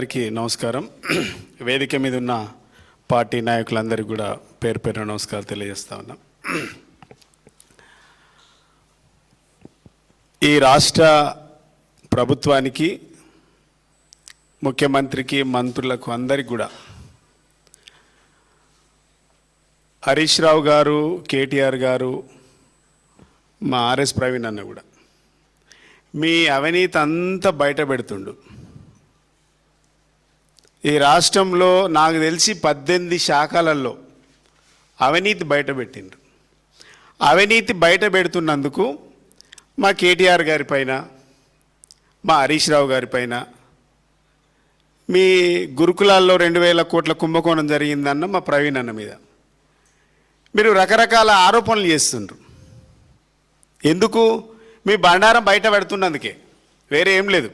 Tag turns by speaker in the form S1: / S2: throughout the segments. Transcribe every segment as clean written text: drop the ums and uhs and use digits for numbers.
S1: అందరికీ నమస్కారం. వేదిక మీద ఉన్న పార్టీ నాయకులందరికీ కూడా పేరు పేరు నమస్కారం తెలియజేస్తా ఉన్నాం. ఈ రాష్ట్ర ప్రభుత్వానికి, ముఖ్యమంత్రికి, మంత్రులకు అందరికీ కూడా హరీష్ రావు గారు, కేటీఆర్ గారు, మా ఆర్ఎస్ ప్రవీణ్ అన్న కూడా మీ అవినీతి అంతా బయట పెడుతుండు. ఈ రాష్ట్రంలో నాకు తెలిసి 18 శాఖలలో అవినీతి బయట పెట్టిండ్రు. అవినీతి బయట పెడుతున్నందుకు మా కేటీఆర్ గారి పైన, మా హరీష్ రావు గారి పైన, మీ గురుకులాల్లో 2000 కోట్ల కుంభకోణం జరిగిందన్న మా ప్రవీణ్ అన్న మీద మీరు రకరకాల ఆరోపణలు చేస్తుండ్రు. ఎందుకు? మీ బండారం బయట పెడుతున్నందుకే, వేరే ఏం లేదు.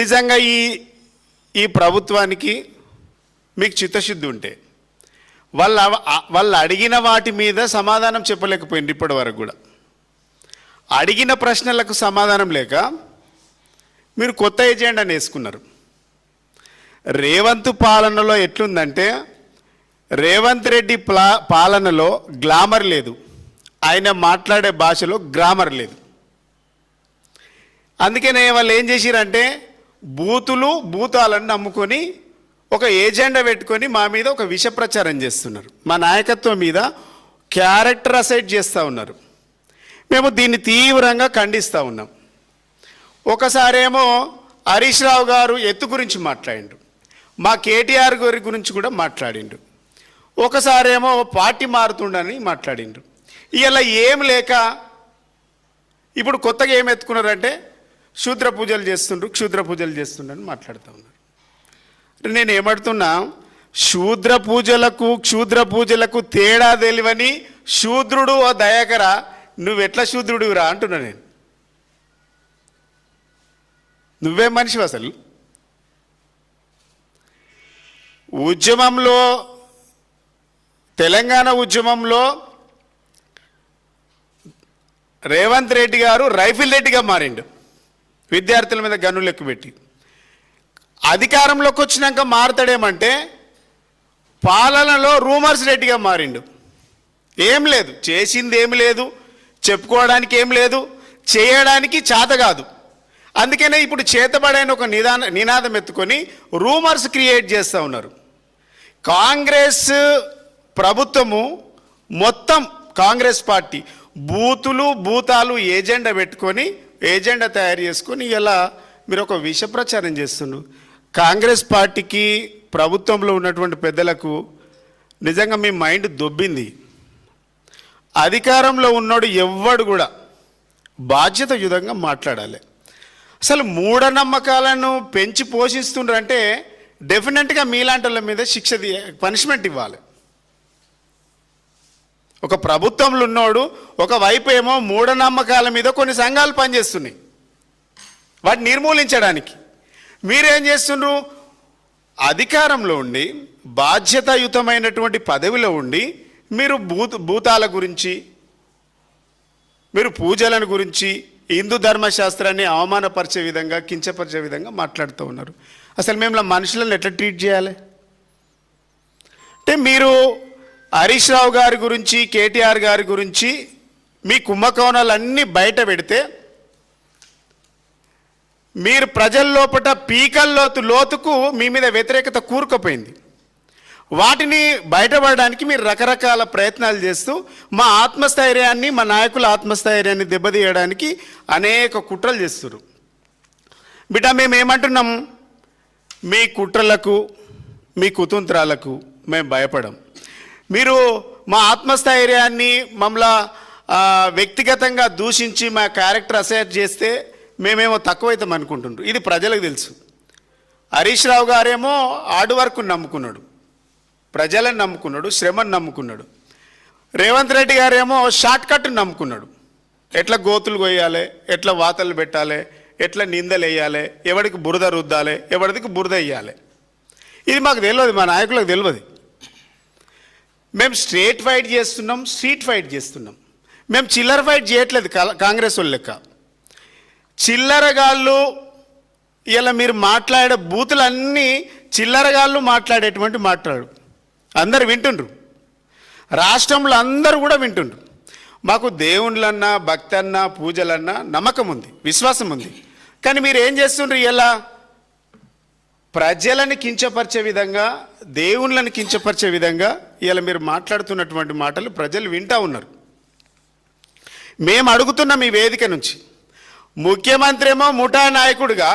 S1: నిజంగా ఈ ప్రభుత్వానికి మీకు చిత్తశుద్ధి ఉంటే వాళ్ళు అడిగిన వాటి మీద సమాధానం చెప్పలేకపోయింది. ఇప్పటి వరకు కూడా అడిగిన ప్రశ్నలకు సమాధానం లేక మీరు కొత్త ఎజెండాని వేసుకున్నారు. రేవంత్ పాలనలో ఎట్లుందంటే, రేవంత్ రెడ్డి పాలనలో గ్లామర్ లేదు, ఆయన మాట్లాడే భాషలో గ్రామర్ లేదు. అందుకనే వాళ్ళు ఏం చేసిరంటే భూతాలను నమ్ముకొని ఒక ఏజెండా పెట్టుకొని మా మీద ఒక విష ప్రచారం చేస్తున్నారు. మా నాయకత్వం మీద క్యారెక్టర్ అసైడ్ చేస్తూ ఉన్నారు. మేము దీన్ని తీవ్రంగా ఖండిస్తూ ఉన్నాం. ఒకసారేమో హరీష్ రావు గారు ఎత్తు గురించి మాట్లాడిండు, మా కేటీఆర్ గారి గురించి కూడా మాట్లాడిండు. ఒకసారేమో పార్టీ మారుతుండని మాట్లాడిండు. ఇలా ఏం లేక ఇప్పుడు కొత్తగా ఏం ఎత్తుకున్నారంటే క్షుద్ర పూజలు చేస్తుండని మాట్లాడుతూ ఉన్నారు. నేను ఏమడుతున్నా, క్షుద్ర పూజలకు తేడా తెలివని శూద్రుడు ఓ దయాకర, నువ్వెట్లా శూద్రుడివిరా అంటున్నా నేను. నువ్వేం మనిషివి అసలు? ఉద్యమంలో, తెలంగాణ ఉద్యమంలో రేవంత్ రెడ్డి గారు రైఫిల్ రెడ్డిగా మారిండు, విద్యార్థుల మీద గన్నులు ఎక్కుపెట్టి. అధికారంలోకి వచ్చినాక మారుతాడేమంటే పాలనలో రూమర్స్ రెడ్డిగా మారిండు. ఏం లేదు, చేసింది ఏమి లేదు, చెప్పుకోవడానికి ఏం లేదు, చేయడానికి చేత కాదు. అందుకనే ఇప్పుడు చేతబడైన ఒక నినాదం ఎత్తుకొని రూమర్స్ క్రియేట్ చేస్తూ ఉన్నారు. కాంగ్రెస్ ప్రభుత్వము మొత్తం, కాంగ్రెస్ పార్టీ భూతాలు ఏజెండా పెట్టుకొని, ఏజెండా తయారు చేసుకొని ఇలా మీరు ఒక విష ప్రచారం చేస్తున్నారు. కాంగ్రెస్ పార్టీకి, ప్రభుత్వంలో ఉన్నటువంటి పెద్దలకు నిజంగా మీ మైండ్ దొబ్బింది. అధికారంలో ఉన్నోడు ఎవ్వడు కూడా బాధ్యతాయుతంగా మాట్లాడాలి. అసలు మూఢనమ్మకాలను పెంచి పోషిస్తుండ్రంటే డెఫినెట్గా మీలాంటి వాళ్ళ మీద పనిష్మెంట్ ఇవ్వాలి. ఒక ప్రభుత్వంలో ఉన్నోడు ఒకవైపు ఏమో మూఢనమ్మకాల మీద కొన్ని సంఘాలు పనిచేస్తున్నాయి, వాటిని నిర్మూలించడానికి. మీరేం చేస్తున్నారు? అధికారంలో ఉండి, బాధ్యతాయుతమైనటువంటి పదవిలో ఉండి మీరు భూతాల గురించి, మీరు పూజలను గురించి, హిందూ ధర్మశాస్త్రాన్ని అవమానపరిచే విధంగా, కించపరిచే విధంగా మాట్లాడుతూ ఉన్నారు. అసలు మేము మనుషులను ఎట్లా ట్రీట్ చేయాలి? అంటే మీరు హరీష్ రావు గారి గురించి, కేటీఆర్ గారి గురించి మీ కుంభకోణాలన్నీ బయట పెడితే మీరు ప్రజల లోపల లోతుకు మీ మీద వ్యతిరేకత కూరుకుపోయింది. వాటిని బయటపడడానికి మీరు రకరకాల ప్రయత్నాలు చేస్తూ మా ఆత్మస్థైర్యాన్ని, మా నాయకుల ఆత్మస్థైర్యాన్ని దెబ్బతీయడానికి అనేక కుట్రలు చేస్తున్నారు. బిడ్డ, మేము ఏమంటున్నాం? మీ కుట్రలకు, మీ కుతంత్రాలకు మేము భయపడం. మీరు మా ఆత్మస్థైర్యాన్ని మమ్మల్ని వ్యక్తిగతంగా దూషించి మా క్యారెక్టర్ అసైడ్ చేస్తే మేమేమో తక్కువైతాం అనుకుంటుండ్రు. ఇది ప్రజలకు తెలుసు. హరీష్ రావు గారేమో హార్డ్ వర్క్ నమ్ముకున్నాడు, ప్రజలను నమ్ముకున్నాడు, శ్రమను నమ్ముకున్నాడు. రేవంత్ రెడ్డి గారేమో షార్ట్ కట్ నమ్ముకున్నాడు. ఎట్లా గోతులు కొయ్యాలి, ఎట్లా వాతలు పెట్టాలి, ఎట్లా నిందలు వేయాలి, ఎవరికి బురద రుద్దాలి, ఎవరికి బురద వేయాలి, ఇది మాకు తెలియదు, మా నాయకులకు తెలియదు. మేము స్ట్రీట్ ఫైట్ చేస్తున్నాం. మేము చిల్లర ఫైట్ చేయట్లేదు కాంగ్రెస్ వాళ్ళు లెక్క. చిల్లరగాళ్ళు ఇలా మీరు మాట్లాడే బూతులన్నీ చిల్లరగాళ్ళు మాట్లాడేటువంటి మాట్లాడు అందరు వింటుండ్రు, రాష్ట్రంలో అందరూ కూడా వింటుండ్రు. మాకు దేవుళ్ళన్నా భక్తి అన్నా పూజలన్నా నమ్మకం ఉంది, విశ్వాసం ఉంది. కానీ మీరు ఏం చేస్తుండ్రు? ఇలా ప్రజలను కించపరిచే విధంగా, దేవుళ్ళని కించపరిచే విధంగా ఇలా మీరు మాట్లాడుతున్నటువంటి మాటలు ప్రజలు వింటూ ఉన్నారు. మేము అడుగుతున్నాం ఈ వేదిక నుంచి, ముఖ్యమంత్రి ఏమో ముఠా నాయకుడిగా,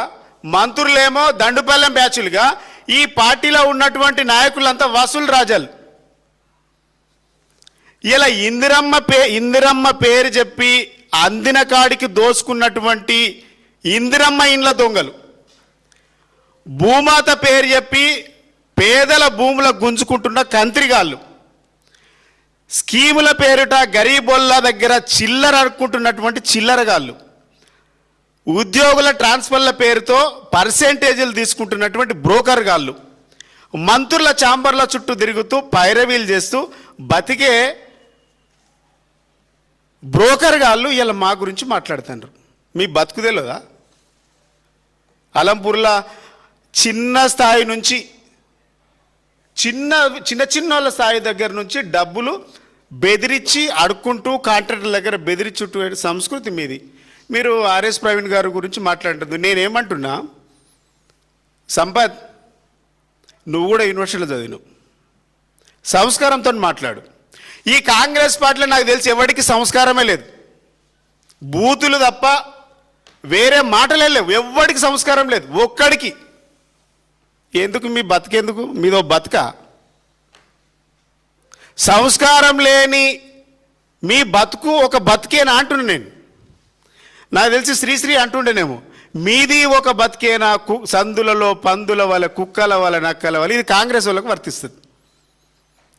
S1: మంత్రులేమో దండుపల్లెం బ్యాచులుగా, ఈ పార్టీలో ఉన్నటువంటి నాయకులంతా వసూలు రాజాలు. ఇలా ఇందిరమ్మ పేరు చెప్పి అందిన కాడికి దోసుకున్నటువంటి ఇందిరమ్మ ఇండ్ల దొంగలు, భూమాత పేరు చెప్పి పేదల భూముల గుంజుకుంటున్న కంత్రిగాళ్ళు, స్కీముల పేరుట గరీబోళ్ళ దగ్గర చిల్లర అడుక్కుంటున్నటువంటి చిల్లరగాళ్ళు, ఉద్యోగుల ట్రాన్స్ఫర్ల పేరుతో పర్సెంటేజీలు తీసుకుంటున్నటువంటి బ్రోకర్ గాళ్ళు, మంత్రుల ఛాంబర్ల చుట్టూ తిరుగుతూ పైరవీలు చేస్తూ బతికే బ్రోకర్ గాళ్ళు ఇలా మా గురించి మాట్లాడుతున్నారు. మీ బతుకుదేలేదా? అలంపూర్లో చిన్న స్థాయి నుంచి చిన్న వాళ్ళ స్థాయి దగ్గర నుంచి డబ్బులు బెదిరించి అడుక్కుంటూ కాంట్రాక్టర్ల దగ్గర బెదిరించుట్టు సంస్కృతి మీది. మీరు ఆర్ఎస్ ప్రవీణ్ గారి గురించి మాట్లాడుతుంది. నేనేమంటున్నా, సంపత్ నువ్వు కూడా యూనివర్సిటీలో చదివిను, సంస్కారంతో మాట్లాడు. ఈ కాంగ్రెస్ పార్టీలో నాకు తెలిసి ఎవరికి సంస్కారమే లేదు, బూతులు తప్ప వేరే మాటలే లేవు, ఎవరికి సంస్కారం లేదు ఒక్కడికి. ఎందుకు మీ బతికెందుకు? మీదో బతుక? సంస్కారం లేని మీ బతుకు ఒక బతికేనా అంటున్నా నేను. నాకు తెలిసి శ్రీశ్రీ అంటుండేనేమో, మీది ఒక బతికేనా సందులలో పందుల వల్ల, కుక్కల వల్ల, నక్కల వల్ల. ఇది కాంగ్రెస్ వాళ్ళకు వర్తిస్తుంది.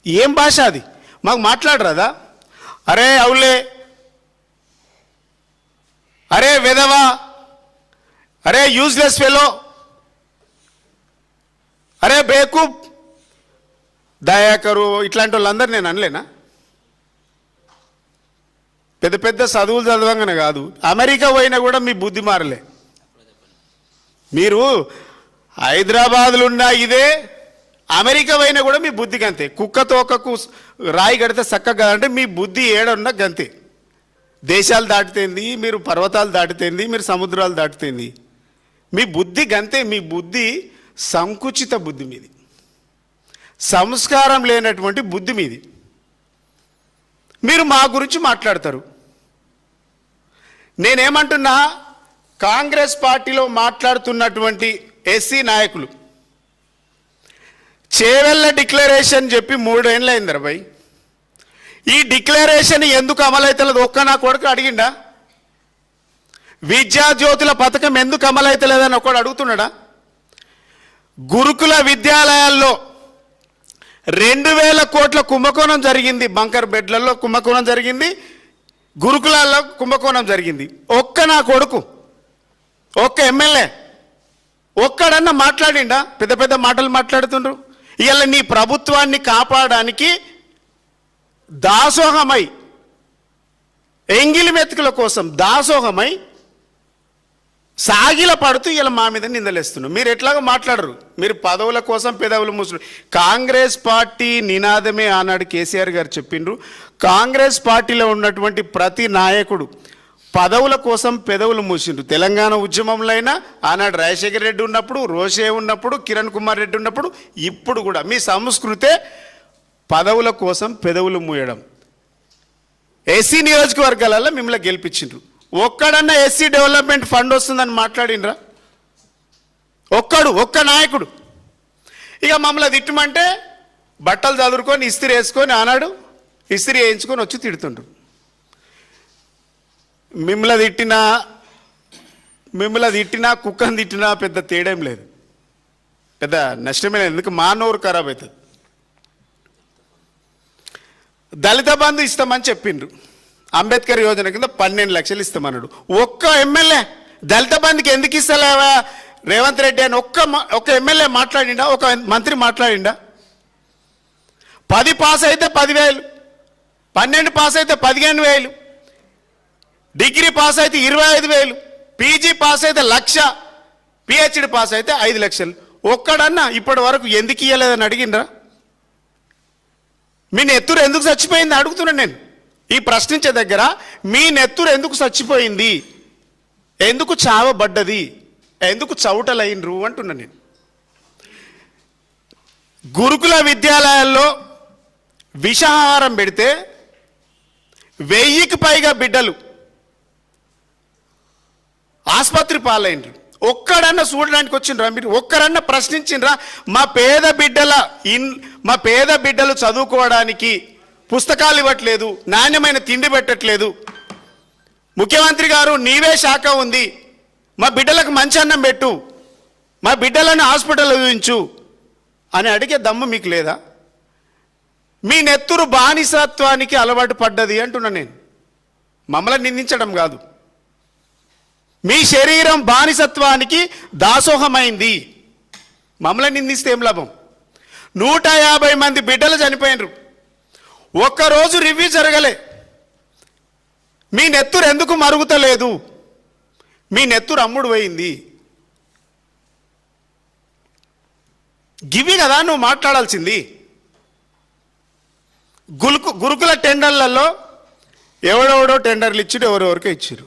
S1: ఏం భాష అది? మాకు మాట్లాడరాదా? అరే అవులే, అరే వెదవా, అరే యూజ్లెస్ ఫెలో, అరే బేకూఫ్, దయాకరు, ఇట్లాంటి వాళ్ళందరూ నేను అనలేనా? పెద్ద పెద్ద చదువులు చదవంగానే కాదు, అమెరికా పోయినా కూడా మీ బుద్ధి మారలే. మీరు హైదరాబాద్లో ఉన్న ఇదే, అమెరికా పోయినా కూడా మీ బుద్ధి గంతే. కుక్క తోకకు రాయి కడితే చక్కగా అంటే మీ బుద్ధి ఏడున్నా గంతే. దేశాలు దాటితేంది, మీరు పర్వతాలు దాటితేంది, మీరు సముద్రాలు దాటితేంది, మీ బుద్ధి గంతే. మీ బుద్ధి సంకుచిత బుద్ధి మీది, సంస్కారం లేనటువంటి బుద్ధి మీది. మీరు మా గురించి మాట్లాడతారు. నేనేమంటున్నా, కాంగ్రెస్ పార్టీలో మాట్లాడుతున్నటువంటి ఎస్సీ నాయకులు చేవెళ్ళ డిక్లరేషన్ చెప్పి 3 ఏళ్ళు అయింది రబాయ్. ఈ డిక్లరేషన్ ఎందుకు అమలవుతలేదు ఒక్క నా కొడుకు అడిగిండా? విద్యాజ్యోతుల పథకం ఎందుకు అమలవుతలేదని ఒకడు అడుగుతున్నాడా? గురుకుల విద్యాలయాల్లో 2000 కోట్ల కుంభకోణం జరిగింది, బంకర్ బెడ్లలో కుంభకోణం జరిగింది, గురుకులాల్లో కుంభకోణం జరిగింది. ఒక్క నా కొడుకు, ఒక్క ఎమ్మెల్యే ఒక్కడన్నా మాట్లాడిండా? పెద్ద పెద్ద మాటలు మాట్లాడుతుండ్రు. ఇలా నీ ప్రభుత్వాన్ని కాపాడడానికి దాసోహమై, ఎంగిలి మెతుకుల కోసం దాసోహమై సాగిల పడుతూ ఇలా మా మీద నిందలేస్తున్నారు. మీరు ఎట్లాగో మాట్లాడరు, మీరు పదవుల కోసం పెదవులు మూసు. కాంగ్రెస్ పార్టీ నినాదమే ఆనాడు కేసీఆర్ గారు చెప్పిండ్రు. కాంగ్రెస్ పార్టీలో ఉన్నటువంటి ప్రతి నాయకుడు పదవుల కోసం పెదవులు మూసిండ్రు. తెలంగాణ ఉద్యమంలో అయినా ఆనాడు రాజశేఖర రెడ్డి ఉన్నప్పుడు, రోషే ఉన్నప్పుడు, కిరణ్ కుమార్ రెడ్డి ఉన్నప్పుడు, ఇప్పుడు కూడా మీ సంస్కృతే పదవుల కోసం పెదవులు మూయడం. ఎస్సీ నియోజకవర్గాలలో మిమ్మల్ని గెలిపించిండ్రు. ఒక్కడన్నా ఎస్సీ డెవలప్మెంట్ ఫండ్ వస్తుందని మాట్లాడినరా? ఒక్క నాయకుడు. ఇక మమ్మల్ని తిట్టమంటే బట్టలు చదువుకొని ఇస్త్రీ వేసుకొని ఆనాడు ఇస్త్రీ వేయించుకొని వచ్చి తిడుతుండ్రు. మిమ్మల్ని తిట్టినా కుక్కని తిట్టినా పెద్ద తేడేం లేదు, పెద్ద నష్టమే లేదు. ఎందుకు మా నోరు ఖరాబ్ అవుతుంది. దళిత బంధు ఇస్తామని చెప్పిండ్రు. అంబేద్కర్ యోజన కింద 12 లక్షలు ఇస్తామన్నాడు. ఒక్క ఎమ్మెల్యే దళిత బంధుకి ఎందుకు ఇస్తలేవా రేవంత్ రెడ్డి అని ఒక్క ఎమ్మెల్యే మాట్లాడిండా? ఒక మంత్రి మాట్లాడిండా? 10 పాస్ అయితే 10,000, 12 పాస్ అయితే 15,000, డిగ్రీ పాస్ అయితే 25,000, పీజీ పాస్ అయితే 1,00,000, పిహెచ్డి పాస్ అయితే 5 లక్షలు. ఒక్కడన్నా ఇప్పటి వరకు ఎందుకు ఇవ్వలేదని అడిగినరా? మీ నెత్తురు ఎందుకు చచ్చిపోయింది అడుగుతున్నాను నేను. ఈ ప్రశ్నించే దగ్గర మీ నెత్తురు ఎందుకు చచ్చిపోయింది, ఎందుకు చావబడ్డది, ఎందుకు చౌటలైనరు అంటున్నాను నేను. గురుకుల విద్యాలయాల్లో విషాహారం పెడితే 1000కి పైగా బిడ్డలు ఆసుపత్రి పాలైనరు. ఒక్కడన్నా చూడడానికి వచ్చిండ్రా మీరు? ఒక్కరన్నా ప్రశ్నించిండ్రా? మా పేద బిడ్డలు చదువుకోవడానికి పుస్తకాలు ఇవ్వట్లేదు, నాణ్యమైన తిండి పెట్టట్లేదు, ముఖ్యమంత్రి గారు నీవే శాఖ ఉంది, మా బిడ్డలకు మంచి అన్నం పెట్టు, మా బిడ్డలను హాస్పిటల్ చూపించు అని అడిగే దమ్ము మీకు లేదా? మీ నెత్తురు బానిసత్వానికి అలవాటు పడ్డది అంటున్నా నేను. మమ్మల్ని నిందించడం కాదు. మీ శరీరం బానిసత్వానికి దాసోహమైంది. మమ్మల్ని నిందిస్తే ఏం లాభం? 150 మంది బిడ్డలు చనిపోయినరు. ఒక్కరోజు రివ్యూ జరగలే. మీ నెత్తురు ఎందుకు మరుగుతలేదు? మీ నెత్తురు అమ్ముడు పోయింది. గివి కదా నువ్వు మాట్లాడాల్సింది. గురుకుల టెండర్లలో ఎవడెవడో టెండర్లు ఇచ్చిడు, ఎవరెవరికో ఇచ్చిరు.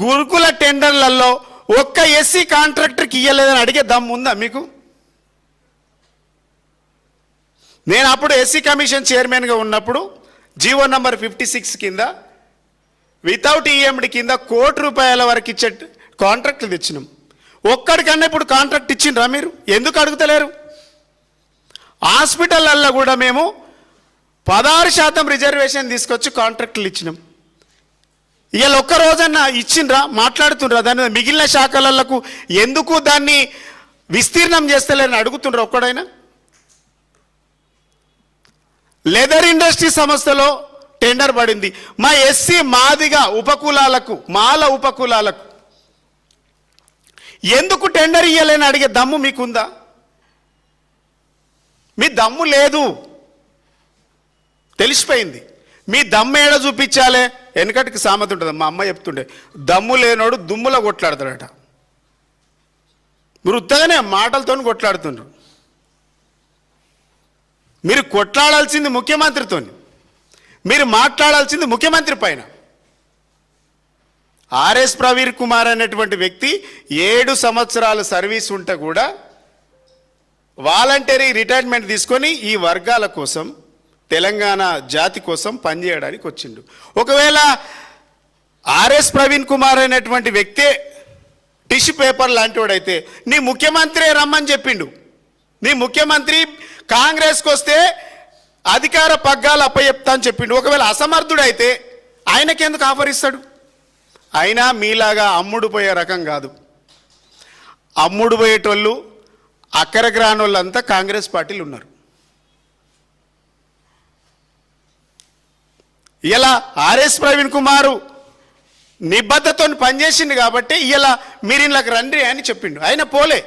S1: గురుకుల టెండర్లలో ఒక్క ఎస్సీ కాంట్రాక్టర్కి ఇవ్వలేదని అడిగే దమ్ము ఉందా మీకు? నేను అప్పుడు ఎస్సీ కమిషన్ చైర్మన్గా ఉన్నప్పుడు జీవో నంబర్ 56 కింద వితౌట్ ఈఎండి కింద ₹1,00,00,000 వరకు ఇచ్చే కాంట్రాక్ట్లు తెచ్చినాం. ఒక్కడికన్నా ఇప్పుడు కాంట్రాక్ట్ ఇచ్చిండ్రా మీరు? ఎందుకు అడుగుతలేరు? హాస్పిటళ్ళల్లో కూడా మేము 16% రిజర్వేషన్ తీసుకొచ్చి కాంట్రాక్టులు ఇచ్చినాం. ఇవాళ ఒక్క రోజన్నా ఇచ్చిండ్రా? మాట్లాడుతుండ్రా? దాని మిగిలిన శాఖలకు ఎందుకు దాన్ని విస్తీర్ణం చేస్తలేరని అడుగుతుండ్రా ఒక్కడైనా? లెదర్ ఇండస్ట్రీ సంస్థలో టెండర్ పడింది. మా ఎస్సీ మాదిగా ఉపకులాలకు, మాల ఉపకులాలకు ఎందుకు టెండర్ ఇయ్యలేని అడిగే దమ్ము మీకుందా? మీ దమ్ము లేదు, తెలిసిపోయింది. మీ దమ్ము ఏడ చూపించాలే? వెనకటికి సామెత ఉంటుంది, మా అమ్మ చెప్తుండే, దమ్ము లేనోడు దుమ్ములో కొట్లాడతాడట. మీరు ఉత్తగానే మాటలతో కొట్లాడుతుండ్రు. మీరు కొట్లాడాల్సింది ముఖ్యమంత్రితో, మీరు మాట్లాడాల్సింది ముఖ్యమంత్రి పైన. ఆర్ఎస్ ప్రవీణ్ కుమార్ అనేటువంటి వ్యక్తి 7 సంవత్సరాల సర్వీస్ ఉంటే కూడా వాలంటరీ రిటైర్మెంట్ తీసుకొని ఈ వర్గాల కోసం, తెలంగాణ జాతి కోసం పనిచేయడానికి వచ్చిండు. ఒకవేళ ఆర్ఎస్ ప్రవీణ్ కుమార్ అనేటువంటి వ్యక్తే టిష్యూ పేపర్ లాంటి వాడైతే నీ ముఖ్యమంత్రి రమ్మని చెప్పిండు. నీ ముఖ్యమంత్రి కాంగ్రెస్కి వస్తే అధికార పగ్గాలు అప్పచెప్తా అని చెప్పిండు. ఒకవేళ అసమర్థుడైతే ఆయనకెందుకు ఆఫర్ ఇస్తాడు? అయినా మీలాగా అమ్ముడు పోయే రకం కాదు. అమ్ముడు పోయేటోళ్ళు, అక్కరకు రాని వాళ్ళంతా కాంగ్రెస్ పార్టీలు ఉన్నారు. ఇలా ఆర్ఎస్ ప్రవీణ్ కుమారు నిబద్ధతతో పనిచేసిండు కాబట్టి ఇలా మీరు ఇళ్ళకి రండి అని చెప్పిండు. ఆయన పోలే.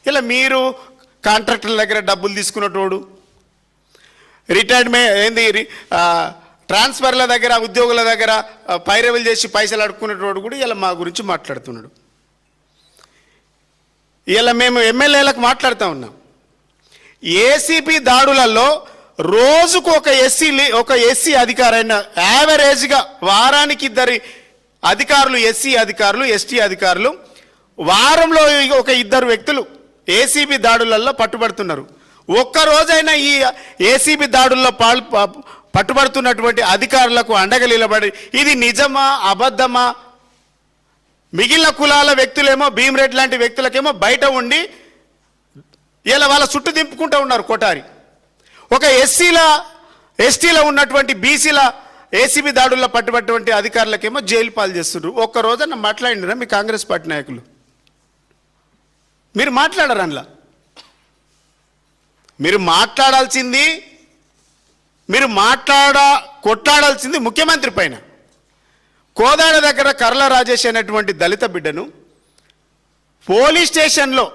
S1: ఇలా మీరు కాంట్రాక్టర్ల దగ్గర డబ్బులు తీసుకున్నటోడు, రిటైర్మెంట్ ఏంది ట్రాన్స్ఫర్ల దగ్గర, ఉద్యోగుల దగ్గర పైరవీలు చేసి పైసలు అడుక్కునేటోడు కూడా ఇలా మా గురించి మాట్లాడుతున్నాడు. ఇలా మేము ఎమ్మెల్యేలకు మాట్లాడుతూ ఉన్నాం. ఏసీపీ దాడులలో రోజుకు ఒక ఎస్సీ అధికారైన యావరేజ్గా వారానికి 2 అధికారులు, ఎస్సీ అధికారులు, ఎస్టీ అధికారులు, వారంలో ఒక 2 వ్యక్తులు ఏసీబీ దాడులలో పట్టుబడుతున్నారు. ఒక్కరోజైనా ఈ ఏసీబీ దాడుల్లో పట్టుబడుతున్నటువంటి అధికారులకు అండగా నిలబడి ఇది నిజమా అబద్ధమా? మిగిలిన కులాల వ్యక్తులేమో, భీమరెడ్డి లాంటి వ్యక్తులకేమో బయట ఉండి ఇలా వాళ్ళ చుట్టూ దింపుకుంటూ ఉన్నారు కొటారి. ఒక ఎస్టీలో ఉన్నటువంటి బీసీల ఏసీబీ దాడుల్లో పట్టుబడినటువంటి అధికారులకేమో జైలు పాలు చేస్తున్నారు. ఒక్కరోజన్న మాట్లాడినరా మీ కాంగ్రెస్ పార్టీ నాయకులు? మీరు మాట్లాడరు. అందులో మీరు మాట్లాడాల్సింది, కొట్లాడాల్సింది ముఖ్యమంత్రి పైన. కోదాడ దగ్గర కర్ల రాజేష్ అనేటువంటి దళిత బిడ్డను పోలీస్ స్టేషన్లో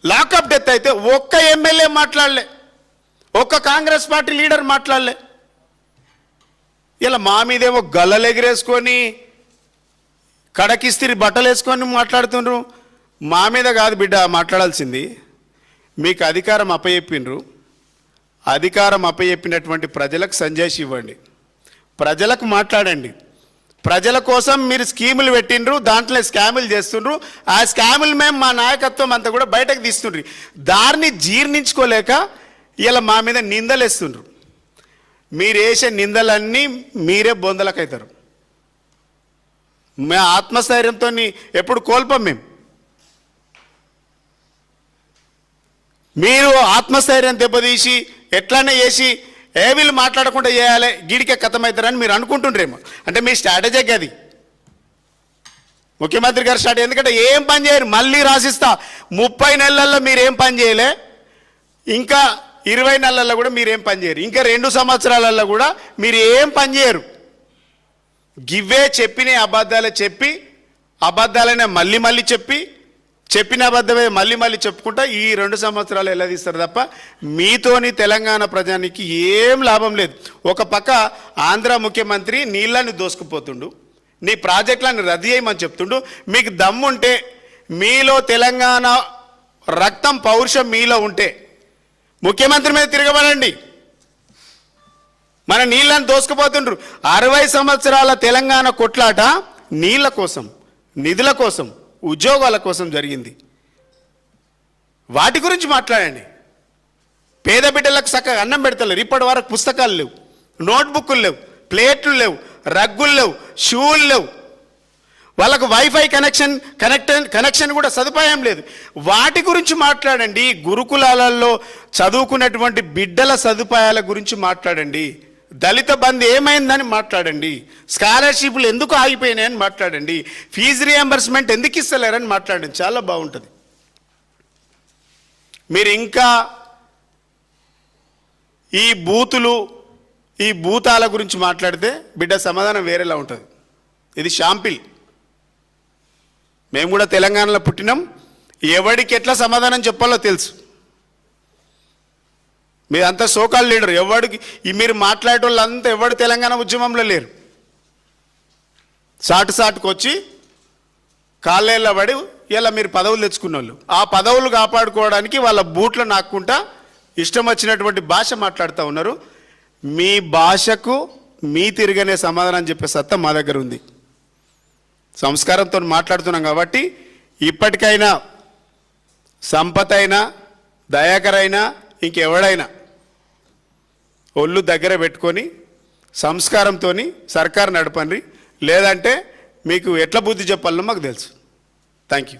S1: లాకప్ డెత్ అయితే ఒక్క ఎమ్మెల్యే మాట్లాడలే, ఒక్క కాంగ్రెస్ పార్టీ లీడర్ మాట్లాడలే. ఇలా మా మీదేమో గల్లలు ఎగిరేసుకొని, కడకిస్తిరి బట్టలు వేసుకొని మాట్లాడుతుండ్రు. మా మీద కాదు బిడ్డ మాట్లాడాల్సింది, మీకు అధికారం అప్పచెప్పినరు. అధికారం అప్పచెప్పినటువంటి ప్రజలకు సంజాయిషి ఇవ్వండి, ప్రజలకు మాట్లాడండి. ప్రజల కోసం మీరు స్కీములు పెట్టిండ్రు, దాంట్లో స్కాములు చేస్తుండ్రు. ఆ స్కాములు మేము మా నాయకత్వం అంతా కూడా బయటకు తీస్తుండ్రు. దాన్ని జీర్ణించుకోలేక ఇలా మా మీద నిందలు వేస్తుండ్రు. మీరు వేసే నిందలన్నీ మీరే బొందలకవుతారు. మేము ఆత్మస్థైర్యంతో ఎప్పుడు కోల్పోం. మీరు ఆత్మస్థైర్యం దెబ్బతీసి ఎట్లానే చేసి వీళ్ళు మాట్లాడకుండా చేయాలి, గిడికే కథమవుతారని మీరు అనుకుంటుండ్రేమో. అంటే మీ స్ట్రాటజీ అది. ముఖ్యమంత్రి గారు స్టార్ట్, ఎందుకంటే ఏం పని చేయరు, మళ్ళీ రాసిస్తా 30 నెలల్లో మీరేం పని చేయలే, ఇంకా 20 నెలల్లో కూడా మీరేం పని చేయరు, ఇంకా 2 సంవత్సరాలలో కూడా మీరు ఏం పని చేయరు. గివ్వే చెప్పిన అబద్ధాలే చెప్పి, అబద్ధాలనే మళ్ళీ మళ్ళీ చెప్పిన అబద్ధమే మళ్ళీ మళ్ళీ చెప్పుకుంటా ఈ 2 సంవత్సరాలు ఎలా తీస్తారు తప్ప మీతోని తెలంగాణ ప్రజానికి ఏం లాభం లేదు. ఒక పక్క ఆంధ్ర ముఖ్యమంత్రి నీళ్ళని దోసుకుపోతుండు, నీ ప్రాజెక్టులను రద్దు చేయమని చెప్తుండు. మీకు దమ్ముంటే, మీలో తెలంగాణ రక్తం పౌరుషం మీలో ఉంటే ముఖ్యమంత్రి మీద తిరగబడండి. మన నీళ్ళని దోసుకుపోతుండ్రు. 60 సంవత్సరాల తెలంగాణ కొట్లాట నీళ్ళ కోసం, నిధుల కోసం, ఉద్యోగాల కోసం జరిగింది. వాటి గురించి మాట్లాడండి. పేద బిడ్డలకు చక్కగా అన్నం పెడతలేరు. ఇప్పటి వరకు పుస్తకాలు లేవు, నోట్బుక్లు లేవు, ప్లేట్లు లేవు, రగ్గులు లేవు, షూలు లేవు. వాళ్ళకు వైఫై కనెక్షన్ కూడా సదుపాయం లేదు. వాటి గురించి మాట్లాడండి. గురుకులాలలో చదువుకున్నటువంటి బిడ్డల సదుపాయాల గురించి మాట్లాడండి. దళిత బంధు ఏమైందని మాట్లాడండి. స్కాలర్షిప్లు ఎందుకు ఆగిపోయినాయని మాట్లాడండి. ఫీజు రియంబర్స్మెంట్ ఎందుకు ఇస్తలేరని మాట్లాడండి. చాలా బాగుంటుంది. మీరు ఇంకా ఈ భూతాల గురించి మాట్లాడితే బిడ్డ సమాధానం వేరేలా ఉంటుంది. ఇది షాంపిల్. మేము కూడా తెలంగాణలో పుట్టినాం. ఎవడికి ఎట్లా సమాధానం చెప్పాలో తెలుసు. మీరంతా సోకాల్ లీడర్. ఎవడికి మీరు మాట్లాడే వాళ్ళంతా ఎవడు తెలంగాణ ఉద్యమంలో లేరు. సాటుకు వచ్చి కాళ్ళేళ్ళ పడి ఇలా మీరు పదవులు తెచ్చుకున్న వాళ్ళు, ఆ పదవులు కాపాడుకోవడానికి వాళ్ళ బూట్లు నాక్కుంటా ఇష్టం వచ్చినటువంటి భాష మాట్లాడుతూ ఉన్నారు. మీ భాషకు మీ తిరగనే సమాధానం చెప్పే సత్తా మా దగ్గర ఉంది. సంస్కారంతో మాట్లాడుతున్నాం కాబట్టి ఇప్పటికైనా సంపత్ అయినా, దయాకర్ అయినా, ఇంకెవడైనా ఒళ్ళు దగ్గర పెట్టుకొని సంస్కారంతో సర్కారు నడపండి. లేదంటే మీకు ఎట్లా బుద్ధి చెప్పాలో మాకు తెలుసు. Thank you.